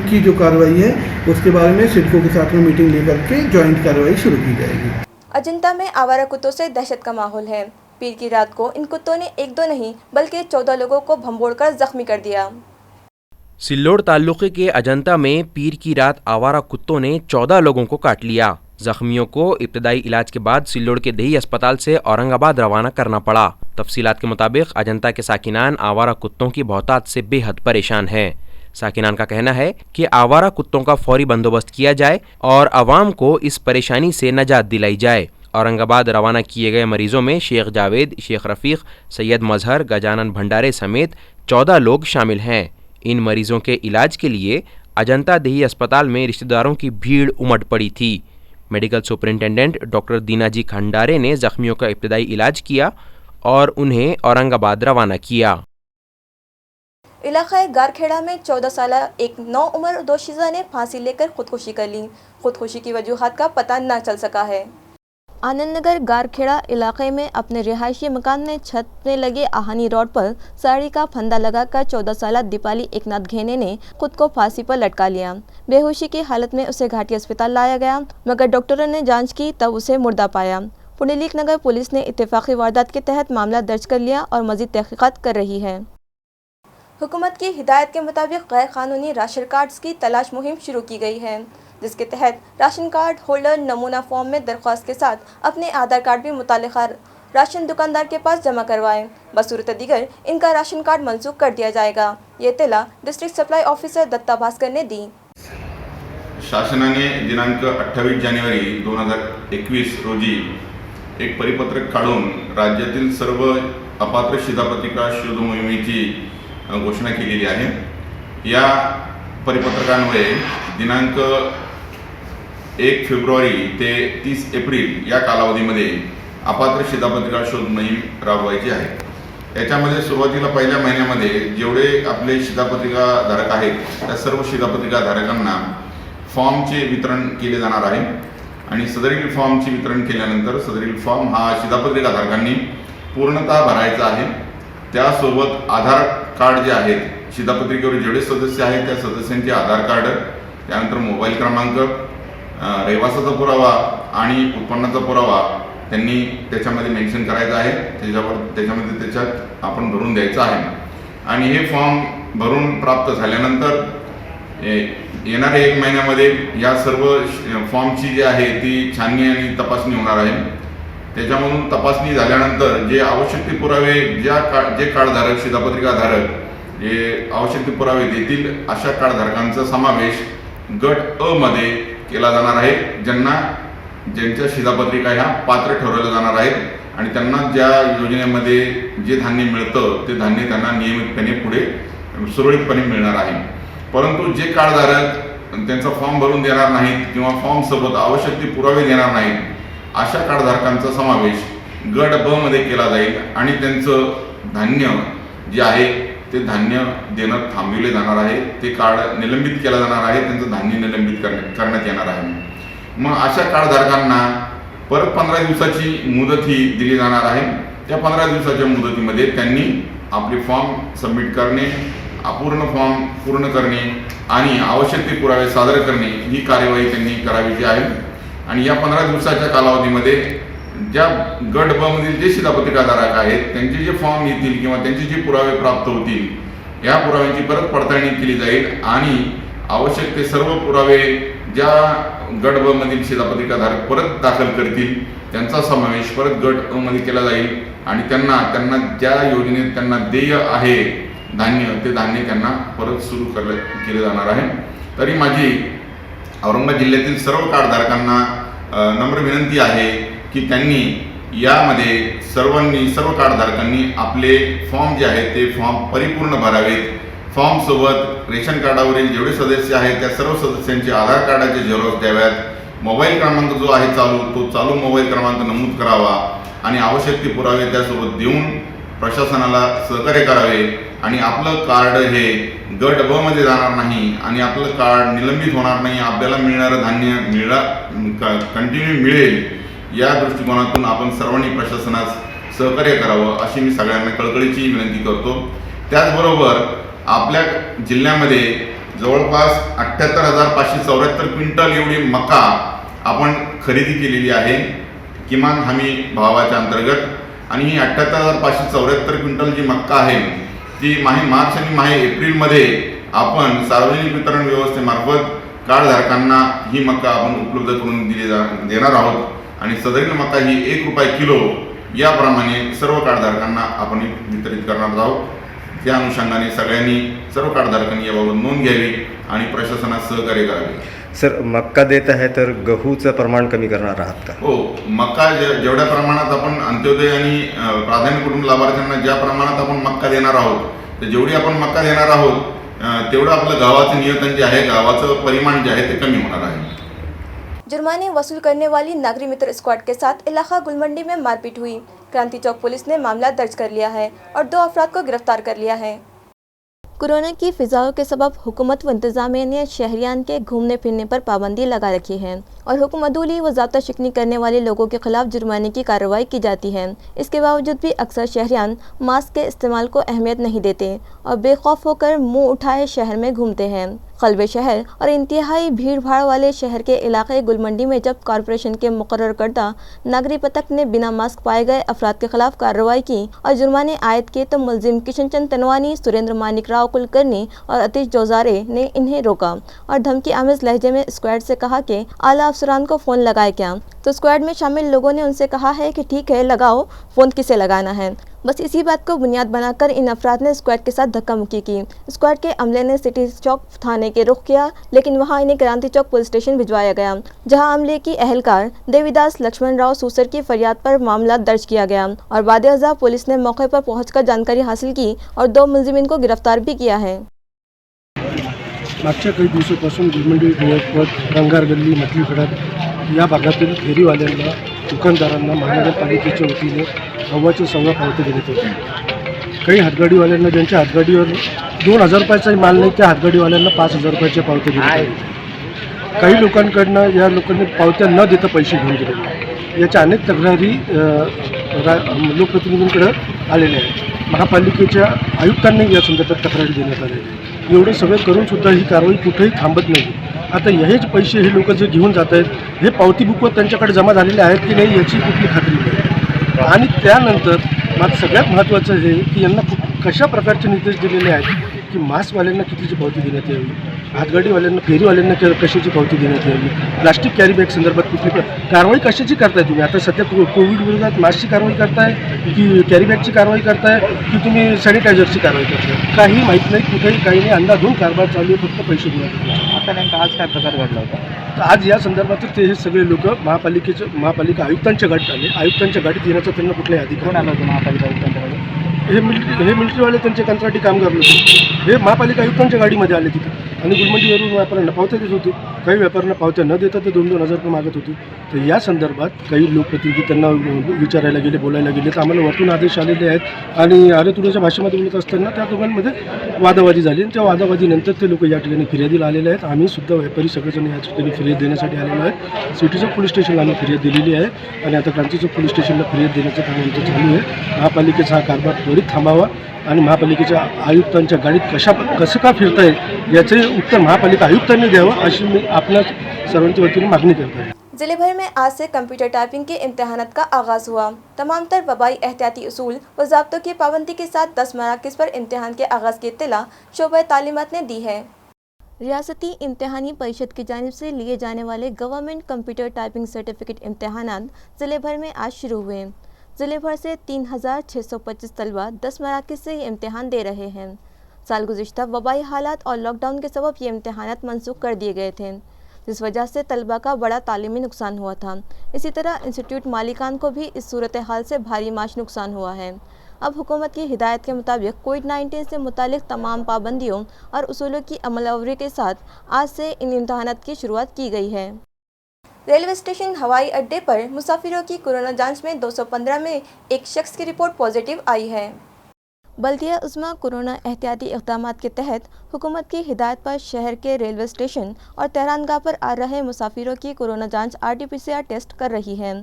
की जो कार्रवाई है उसके बारे में सिडको के साथ में मीटिंग लेकर के ज्वाइंट कार्रवाई शुरू की जाएगी. अजंता में आवारा कुत्तों से दहशत का माहौल है. पीर की रात को इन कुत्तों ने 1-2 नहीं बल्कि 14 लोगों को भंबोड़कर जख्मी कर दिया. सिल्लोड ताल्लुके के अजंता में पीर की रात आवारा कुत्तों ने 14 लोगों को काट लिया. जख्मियों को इब्तदाई इलाज के बाद सिल्लोड के देही अस्पताल से औरंगाबाद रवाना करना पड़ा. तफसीलात के मुताबिक अजंता के साकिनान आवारा कुत्तों की बहुतात से बेहद परेशान हैं. साकिनान का कहना है कि आवारा कुत्तों का फौरी बंदोबस्त किया जाए और आवाम को इस परेशानी से नजात दिलाई जाए. औरंगाबाद रवाना किए गए मरीजों में शेख जावेद, शेख रफ़ीक, सैयद मजहर, गजानन भंडारे समेत 14 लोग शामिल हैं. इन मरीजों के इलाज के लिए अजंता देही अस्पताल में रिश्तेदारों की भीड़ उमड़ पड़ी थी. मेडिकल सुपरिंटेंडेंट डॉक्टर दीनाजी खंडारे ने जख्मियों का इब्तदाई इलाज किया और उन्हें औरंगाबाद रवाना किया. इलाक़ा गारखेड़ा में 14 साल एक 9 उम्र दोशीज़ा ने फांसी लेकर खुदकुशी कर ली. खुदकुशी की वजूहात का पता न चल सका है. आनंद नगर गारखेड़ा इलाके में अपने रिहायशी मकान में छत में लगे आहानी रोड पर साड़ी का फंदा लगाकर 14 साल दीपाली एकनाथ घेने ने खुद को फांसी पर लटका लिया. बेहोशी की हालत में उसे घाटी अस्पताल लाया गया मगर डॉक्टरों ने जांच की तब उसे मुर्दा पाया. पुंडलीक नगर पुलिस ने इत्तेफाकी वारदात के तहत मामला दर्ज कर लिया और मजीद तहकीकात कर रही है. हुकूमत की हिदायत के मुताबिक गैर कानूनी राशन कार्ड्स की तलाश मुहिम शुरू की गई है, जिसके तहत राशन कार्ड होल्डर नमूना फॉर्म में दरख्वास्त के साथ अपने आधार कार्ड भी मुतालिका राशन दुकानदार के पास जमा करवाएं. बसूरत दीगर इनका राशन कार्ड मंसूख कर दिया जाएगा. ये इत्तला district supply officer Datta Bhaskar ने दी. शासनाने दिनांक 28 जानेवारी 2021 रोजी एक परिपत्रक काढून राज्यातील सर्व अपात्र शिधापत्रिका शोध मोहिमेची घोषणा केलेली आहे. या परिपत्रकान्वये दिनांक 1 फेब्रुवारी ते 30 एप्रिल या कालावधीमध्ये अपात्र शिधापत्रिका शोध मोहीम राबवायची आहे. याच्यामध्ये सुरुवातीला पहिल्या महिन्यामध्ये जेवढे आपले शिधापत्रिका धारक आहेत त्या सर्व शिधापत्रिका धारकांना फॉर्मचे वितरण केले जाणार आहे आणि सदरील फॉर्मचे वितरण केल्यानंतर सदरील फॉर्म हा शिधापत्रिका धारकांनी पूर्णतः भरायचा आहे. त्यासोबत आधार कार्ड जे आहेत शिधापत्रिकेवर जेवढे सदस्य आहेत त्या सदस्यांचे आधार कार्ड, त्यानंतर मोबाईल क्रमांक, रहिवासाचा पुरावा आणि उत्पन्नाचा पुरावा त्यांनी त्याच्यामध्ये मेन्शन करायचा आहे. त्याच्यात आपण भरून द्यायचं आहे. आणि हे फॉर्म भरून प्राप्त झाल्यानंतर येणाऱ्या 1 महिन्यामध्ये या सर्व फॉर्मची जी आहे ती छाननी आणि तपासणी होणार आहे. त्याच्यामधून तपासणी झाल्यानंतर जे आवश्यक ते पुरावे जे कार्डधारक शिधापत्रिकाधारक जे आवश्यक ते पुरावे देतील अशा कार्डधारकांचा समावेश गट अ मध्ये केला जाणार आहे, ज्यांच्या शिधापत्रिका ह्या पात्र ठरवल्या जाणार आहेत आणि त्यांना ज्या योजनेमध्ये जे धान्य मिळतं ते धान्य त्यांना नियमितपणे पुढे सुरळीतपणे मिळणार आहे. परंतु जे कार्डधारक त्यांचा फॉर्म भरून देणार नाहीत किंवा फॉर्म सोबत आवश्यक ते पुरावे देणार नाहीत अशा कार्डधारकांचा समावेश गट ब मध्ये केला जाईल आणि त्यांचं धान्य जे आहे ते धान्य देणं थांबविले जाणार आहे. ते कार्ड निलंबित केलं जाणार आहे, त्यांचं धान्य निलंबित करण्यात येणार आहे. मग अशा कार्डधारकांना परत 15 दिवसाची मुदत ही दिली जाणार आहे. त्या 15 दिवसाच्या मुदतीमध्ये त्यांनी आपले फॉर्म सबमिट करणे, अपूर्ण फॉर्म पूर्ण करणे आणि आवश्यक ते पुरावे सादर करणे ही कार्यवाही त्यांनी करावीची आहे. आणि या 15 दिवसाच्या कालावधीमध्ये ज्या गट ब मधील जे शिधापत्रिकाधारक आहेत त्यांचे जे फॉर्म येतील किंवा त्यांचे जे पुरावे प्राप्त होतील या पुराव्यांची परत पडताळणी केली जाईल आणि आवश्यक ते सर्व पुरावे ज्या गट ब मधील शिधापत्रिकाधारक परत दाखल करतील त्यांचा समावेश परत गट अ मध्ये केला जाईल आणि त्यांना ज्या योजनेत त्यांना देय आहे धान्य ते धान्य त्यांना परत सुरू केले जाणार आहे. तरी माझी औरंगाबाद जिल्ह्यातील सर्व कार्डधारकांना नम्र विनंती आहे की त्यांनी यामध्ये सर्व कार्डधारकांनी आपले फॉर्म जे आहेत ते फॉर्म परिपूर्ण भरावेत. फॉर्म सोबत रेशन कार्डावरील जेवढे सदस्य आहेत त्या सर्व सदस्यांचे आधार कार्डाचे झेरॉक्स द्याव्यात. मोबाईल क्रमांक जो आहे तो चालू मोबाईल क्रमांक नमूद करावा आणि आवश्यक ते पुरावे त्यासोबत देऊन प्रशासनाला सहकार्य करावे आणि आपलं कार्ड हे गट ब मध्ये जाणार नाही आणि आपलं कार्ड निलंबित होणार नाही. आपल्याला मिळणारं धान्य कंटिन्यू मिळेल या दृष्टिकोनातून आपण सर्वांनी प्रशासनास सहकार्य करावं अशी मी सगळ्यांना कळकळीची विनंती करतो. त्याचबरोबर आपल्या जिल्ह्यामध्ये जवळपास 78,574 क्विंटल एवढी मका आपण खरेदी केलेली आहे किमान हमी भावाच्या अंतर्गत. आणि ही 78,574 क्विंटल जी मक्का आहे ती मार्च आणि एप्रिलमध्ये आपण सार्वजनिक वितरण व्यवस्थेमार्फत कार्डधारकांना ही मक्का आपण उपलब्ध करून देणार आहोत आणि सदरील मक्का ही ₹1 किलो याप्रमाणे सर्व कार्डधारकांना आपण वितरित करणार आहोत. त्या अनुषंगाने सर्व कार्डधारकांनी याबाबत नोंद घ्यावी आणि प्रशासनास सहकार्य करावे. सर, मक्का देत आहे तर गहूचं प्रमाण कमी करणार आहात का? हो, मक्का जेवढ्या प्रमाणात आपण अंत्योदय आणि प्राधान्य कुटुंब लाभार्थ्यांना ज्या प्रमाणात आपण मक्का देणार आहोत तर जेवढी आपण मक्का देणार आहोत तेवढं आपलं गावाचं नियोजन जे आहे गावाचं परिमाण जे आहे ते कमी होणार आहे. जुर्माने वसूल करने वाली नागरी मित्र स्क्वाड के साथ इलाका गुलमंडी में मारपीट हुई. क्रांति चौक पुलिस ने मामला दर्ज कर लिया है और 2 अफराद को गिरफ्तार कर लिया है. कोरोना की फिजाओं के सबब हुकूमत व इंतजामिया ने शहरियान के घूमने फिरने पर पाबंदी लगा रखी है और हुक्म अदूली व ज़ाब्ता शिकनी करने वाले लोगों के खिलाफ जुर्माने की कार्रवाई की जाती है. इसके बावजूद भी अक्सर शहरियान मास्क के इस्तेमाल को अहमियत नहीं देते और बेखौफ होकर मुंह उठाए शहर में घूमते हैं. कल्बे शहर और इंतहाई भीड़ भाड़ वाले शहर के इलाके गुलमंडी में जब कॉरपोरेशन के मुकर्रर करदा नागरी पतक ने बिना मास्क पाए गए अफराद के खिलाफ कार्रवाई की और जुर्माने आयद किए तो मुलजिम किशन चंद तनवानी, सुरेंद्र मानिक राव कुलकर्णी और अतीश जोजारे ने इन्हें रोका और धमकी आमेज लहजे में स्क्वाड से कहा कि आला अफसरान को फ़ोन लगाए क्या. तो स्क्वाड में शामिल लोगों ने उनसे कहा है कि ठीक है लगाओ, फ़ोन किसे लगाना है. बस इसी बात को बुनियाद बनाकर इन अफराद ने स्क्वाड के साथ धक्का मुक्की की. स्क्वाड के अमले ने सिटी चौक थाने के रुख किया लेकिन वहां इन्हें क्रांति चौक पुलिस स्टेशन भिजवाया गया जहां अमले की अहलकार देवीदास लक्ष्मण राव सूसर की फरियाद पर मामला दर्ज किया गया और बाद-ए-क़ज़ा पुलिस ने मौके पर पहुंचकर जानकारी हासिल की और 2 मुलजिमीन को गिरफ्तार भी किया है. मागच्या काही दिवसापासून गुलमंडी रोड रंगार गल्ली मटली खडक या भागातील फेरीवाल्यांना दुकानदारांना महानगरपालिकेच्या वतीने सव्वाचे सव्वा पावते देण्यात होते. काही हातगाडीवाल्यांना ज्यांच्या हातगाडीवर 2,000 रुपयाचाही माल नाही त्या हातगाडीवाल्यांना 5,000 रुपयाचे पावते देण्यात आले. काही लोकांकडनं या लोकांनी पावत्या न देता पैसे घेऊन गेलेले. याच्या अनेक तक्रारी लोकप्रतिनिधींकडे आलेल्या आहेत. महापालिकेच्या आयुक्तांनी या संदर्भात तक्रारी देण्यात आलेल्या आहेत. एवढे सगळे करूनसुद्धा ही कारवाई कुठेही थांबत नाही. आता हेच पैसे हे लोक जे घेऊन जात आहेत हे पावती बुकवर त्यांच्याकडे जमा झालेले आहेत की नाही याची कुठली खात्री नाही. आणि त्यानंतर मला सगळ्यात महत्त्वाचं हे की यांना कशा प्रकारचे निर्देश दिलेले आहेत की मास्कवाल्यांना कितीची पावती देण्यात यावी, हातगाडीवाल्यांना फेरीवाल्यांना कशाची पावती देण्यात यावी, प्लास्टिक कॅरी बॅग संदर्भात कुठली कारवाई कशाची करताय तुम्ही. आता सध्या कोविड विरोधात मास्कची कारवाई करताय की कॅरी बॅगची कारवाई करताय की तुम्ही सॅनिटायझरची कारवाई करताय, काही माहीत नाही. कुठेही काही नाही, अंधाधून कारभार चालू आहे, फक्त पैसे गोळा करायचे. आता नेमका आज काय प्रकार घडला होता? तर आज या संदर्भात ते हे सगळे लोक महापालिका आयुक्तांच्या गाडीत आले. आयुक्तांच्या गाडीत येण्याचा त्यांना कुठलाही अधिकार आला होता महापालिका आयुक्तांच्या गाडीत? हे मिलिटरीवाले त्यांचे कंत्राटी कामगार लोक हे महापालिका आयुक्तांच्या गाडीमध्ये आले तिथे आणि गुलमंडीवरून व्यापाऱ्यांना पावत्या देत होते. काही व्यापाऱ्यांना पावत्या न देता ते 2,000 रुपये मागत होते. तर या संदर्भात काही लोकप्रतिनिधी त्यांना विचारायला गेले, बोलायला गेले, तर आम्हाला वरतून आदेश आलेले आहेत आणि आरेतुऱ्याच्या भाषेमध्ये बोलत असताना त्या दोघांमध्ये वादावादी झाली आणि त्या वादावादीनंतर ते लोक या ठिकाणी फिर्यादीला आलेले आहेत. आम्ही सुद्धा व्यापारी सगळेजण या ठिकाणी फिर्याद देण्यासाठी आलेलो आहे. सिटी चौक पोलीस स्टेशनला आम्ही फिर्याद दिलेली आहे आणि आता क्रांती चौक पोलीस स्टेशनला फिर्याद देण्याचं काम आमचं चालू आहे. महापालिकेचा हा कारभार त्वरित थांबावा आणि महापालिकेच्या आयुक्तांच्या गाडीत कसं का फिरता येईल याचे उत्तर महापालिका आयुक्तांनी द्यावं अशी मी आपल्या सर्वांच्या वतीने मागणी करत आहे. जिले भर में आज से कंप्यूटर टाइपिंग के इम्तहानात का आगाज़ हुआ। तमाम तर वबाई एहतियाती उसूल व ज़ाब्तों की पाबंदी के साथ 10 मराकज़ पर इम्तहान के आगाज़ की इत्तला शोबा तालीमात ने दी है। रियासती इम्तहानी परिषद की जानिब से लिए जाने वाले गवर्नमेंट कंप्यूटर टाइपिंग सर्टिफिकेट इम्तहानात ज़िले भर में आज शुरू हुए। ज़िले भर से 3,625 तलबा 10 मराकज़ से ये इम्तहान दे रहे हैं। साल गुज़िश्ता वबाई हालात और लॉकडाउन के सबब ये इम्तहानात मनसूख कर दिए गए थे, जिस वजह से तलबा का बड़ा तालीमी नुकसान हुआ था। इसी तरह इंस्टीट्यूट मालिकान को भी इस सूरत हाल से भारी माशी नुकसान हुआ है। अब हुकूमत की हिदायत के मुताबिक कोविड-19 से मुतालिक तमाम पाबंदियों और उसूलों की अमलावरी के साथ आज से इन इम्तहानात की शुरुआत की गई है। रेलवे स्टेशन हवाई अड्डे पर मुसाफिरों की कोरोना जांच में 215 में एक शख्स की रिपोर्ट पॉजिटिव आई है। बल्दिया उस्मा कोरोना एहतियाती इक़दामात के तहत हुकूमत की हिदायत पर शहर के रेलवे स्टेशन और तहरानगाह पर आ रहे मुसाफिरों की कोरोना जांच RT-PCR टेस्ट कर रही है।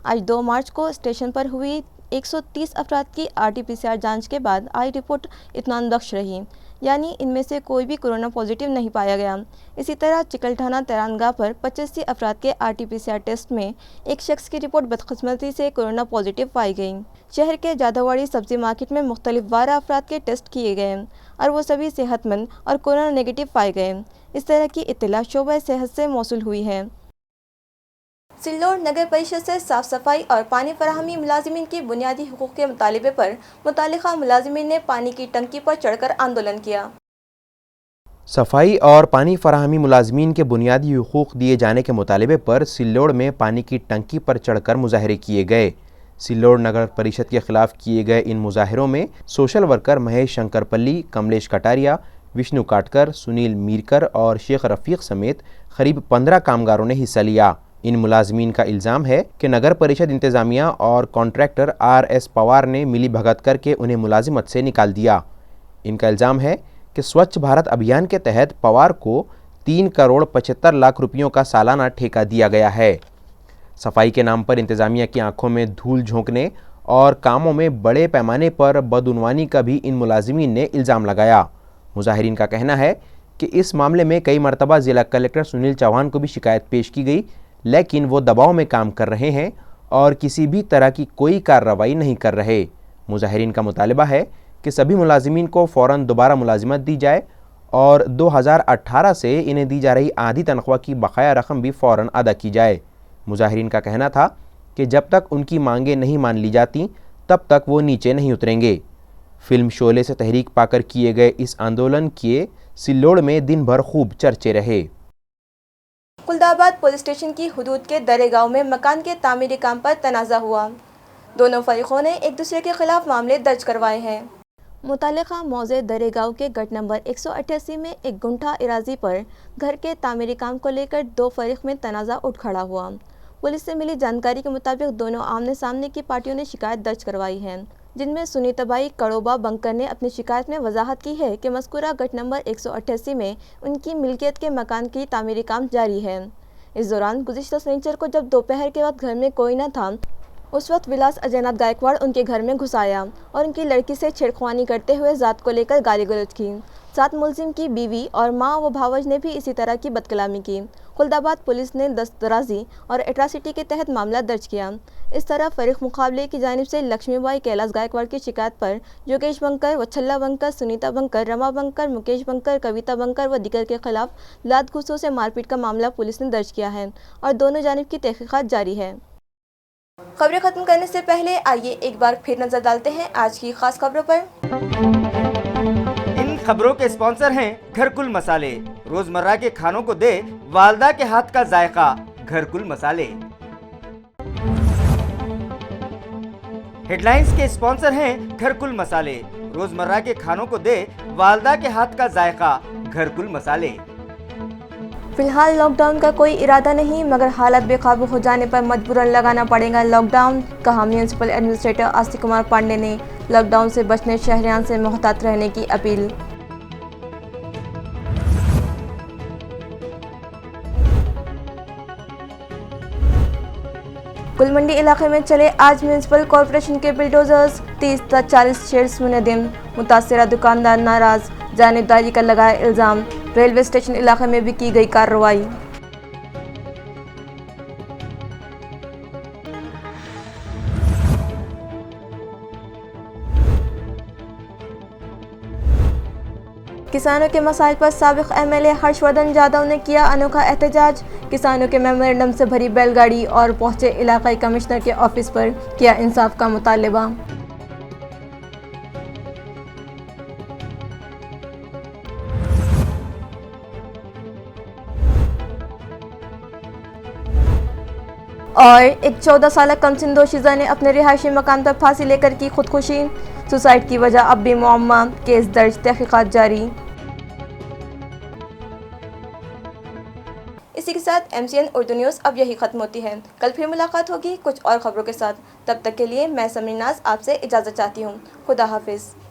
आज 2 मार्च को स्टेशन पर हुई 130 अफराद की RT-PCR जांच के बाद आई रिपोर्ट इत्मीनान बख्श रही, यानी इनमें से कोई भी कोरोना पॉजिटिव नहीं पाया गया। इसी तरह चिकलठाना तहरानगाह पर 85 अफराद के RT-PCR टेस्ट में एक शख्स की रिपोर्ट बदकिस्मती से कोरोना पॉजिटिव पाई गई। शहर के जादवाड़ी सब्जी मार्केट में मुख्तलिफ 12 अफराद के टेस्ट किए गए और वो सभी सेहतमंद और कोरोना नेगेटिव पाए गए। इस तरह की इत्तला शोबा सेहत से मौसूल हुई है। सिल्लोड नगर परिषद से साफ सफाई और पानी फराहमी मुलाजिमीन की बुनियादी हुकूक के मुतालिबे पर मुतालिका मुलाजिमीन ने पानी की टंकी पर चढ़कर आंदोलन किया। सफाई और पानी फराहमी मुलाजमीन के बुनियादी हुकूक दिए जाने के मुतालिबे पर सिल्लोड में पानी की टंकी पर चढ़कर मुजाहरे किए गए। सिल्लोड नगर परिषद के खिलाफ किए गए इन मुजाहरों में सोशल वर्कर महेश शंकरपल्ली, कमलेश कटारिया, विष्णु काटकर, सुनील मीरकर और शेख रफ़ीक समेत करीब 15 कामगारों ने हिस्सा लिया। इन मुलाजमीन का इल्ज़ाम है कि नगर परिषद इंतज़ामिया और कॉन्ट्रैक्टर RS पवार ने मिली भगत करके उन्हें मुलाजिमत से निकाल दिया। इनका इल्ज़ाम है कि स्वच्छ भारत अभियान के तहत पवार को 3 करोड़ 75 लाख रुपयों का सालाना ठेका दिया गया है। सफाई के नाम पर इंतज़ामिया की आंखों में धूल झोंकने और कामों में बड़े पैमाने पर बदउनवानी का भी इन मुलाजिमीन ने इल्ज़ाम लगाया। मुजाहिरीन का कहना है कि इस मामले में कई मरतबा ज़िला कलेक्टर सुनील चौहान को भी शिकायत पेश की गई, लेकिन वो दबाव में काम कर रहे हैं और किसी भी तरह की कोई कार्रवाई नहीं कर रहे। मुजाहिरीन का मुतालिबा है कि सभी मुलाजिमीन को फ़ौरन दोबारा मुलाजिमत दी जाए और 2018 से इन्हें दी जा रही आधी तनख्वाह की बकाया रकम भी फ़ौरन अदा की जाए। मुजाहिरीन का कहना था कि जब तक उनकी मांगें नहीं मान ली जाती तब तक वो नीचे नहीं उतरेंगे। फिल्म शोले से तहरीक पाकर किए गए इस आंदोलन के सिल्लोड में दिन भर खूब चर्चे रहे। कुलदाबाद पुलिस स्टेशन की हुदूद के दरे गाँव में मकान के तामीरी काम पर तनाज़ा हुआ। दोनों फरीकों ने एक दूसरे के खिलाफ मामले दर्ज करवाए हैं। मुतालिका मौजे दरे गाँव के गट नंबर 188 में एक गुंठा इराजी पर घर के तामीरी काम को लेकर 2 फरीक में तनाज़ा उठ खड़ा हुआ। पुलिस से मिली जानकारी के मुताबिक दोनों आमने सामने की पार्टियों ने शिकायत दर्ज करवाई है, जिनमें सुनीताबाई कड़ोबा बंकर ने अपनी शिकायत में वजाहत की है कि मज़कूरा गट नंबर 188 में उनकी मिल्कियत के मकान की तामीरी काम जारी है। इस दौरान गुज़िश्ता शनिचर को जब दोपहर के वक्त घर में कोई न था, उस वक्त विलास अजयनाथ गायकवाड़ उनके घर में घुस आया और उनकी लड़की से छेड़खानी करते हुए ज़ात को लेकर गाली गलौज की। 7 मुलजिम की बीवी और मां व भावज ने भी इसी तरह की बदकलामी की। खुलदाबाद पुलिस ने दस्तराजी और एट्रासिटी के तहत मामला दर्ज किया। इस तरह फरीक मुकाबले की जानिब से लक्ष्मीबाई कैलाश गायकवाड़ की शिकायत पर योगेश बंकर, वच्छल्ला बंकर, सुनीता बंकर, रमा बंकर, मुकेश बंकर, कविता बंकर व दीगर के खिलाफ लात घूसों से मारपीट का मामला पुलिस ने दर्ज किया है और दोनों जानिब की तहकीकात जारी है। खबरें खत्म करने से पहले आइए एक बार फिर नजर डालते हैं आज की खास खबरों पर। इन खबरों के स्पॉन्सर हैं घरकुल मसाले। रोजमर्रा के खानों को दे वालदा के हाथ का जायका, घरकुल मसाले। हेडलाइंस के स्पॉन्सर हैं घरकुल मसाले। रोजमर्रा के खानों को दे वालदा के हाथ का जायका, घरकुल मसाले। फिलहाल लॉकडाउन का कोई इरादा नहीं, मगर हालत बेकाबू हो जाने पर मजबूरन लगाना पड़ेगा लॉकडाउन, कहा म्यूनिसिपल एडमिनिस्ट्रेटर आस्तिक कुमार पांडे ने। लॉकडाउन से बचने शहरियान से मोहतात रहने की अपील। गुलमंडी इलाके में चले आज म्यूनिसिपल कॉरपोरेशन के बिल्डोजर्स, 30 से 40 शेड्स मुनहदिम, मुतासरा दुकानदार नाराज, जानिबदारी का लगाया इल्ज़ाम। रेलवे स्टेशन इलाके में भी की गई कार्रवाई। किसानों के मसाइल पर साबिक एमएलए हर्षवर्धन यादव ने किया अनोखा एहतजाज। किसानों के मेमोरेंडम से भरी बैलगाड़ी और पहुंचे इलाकाई कमिश्नर के ऑफिस पर, किया इंसाफ का मुतालबा। और एक 14 साल कमसिन दोशीज़ा ने अपने रिहायशी मकान पर फांसी लेकर की खुदकुशी। सुसाइड की वजह अब भी मुअम्मा, केस दर्ज, तहकीकात जारी। इसी के साथ MCN उर्दू न्यूज़ अब यही ख़त्म होती है। कल फिर मुलाकात होगी कुछ और ख़बरों के साथ। तब तक के लिए मैं समीर नाज आपसे इजाज़त चाहती हूँ। खुदा हाफिज़।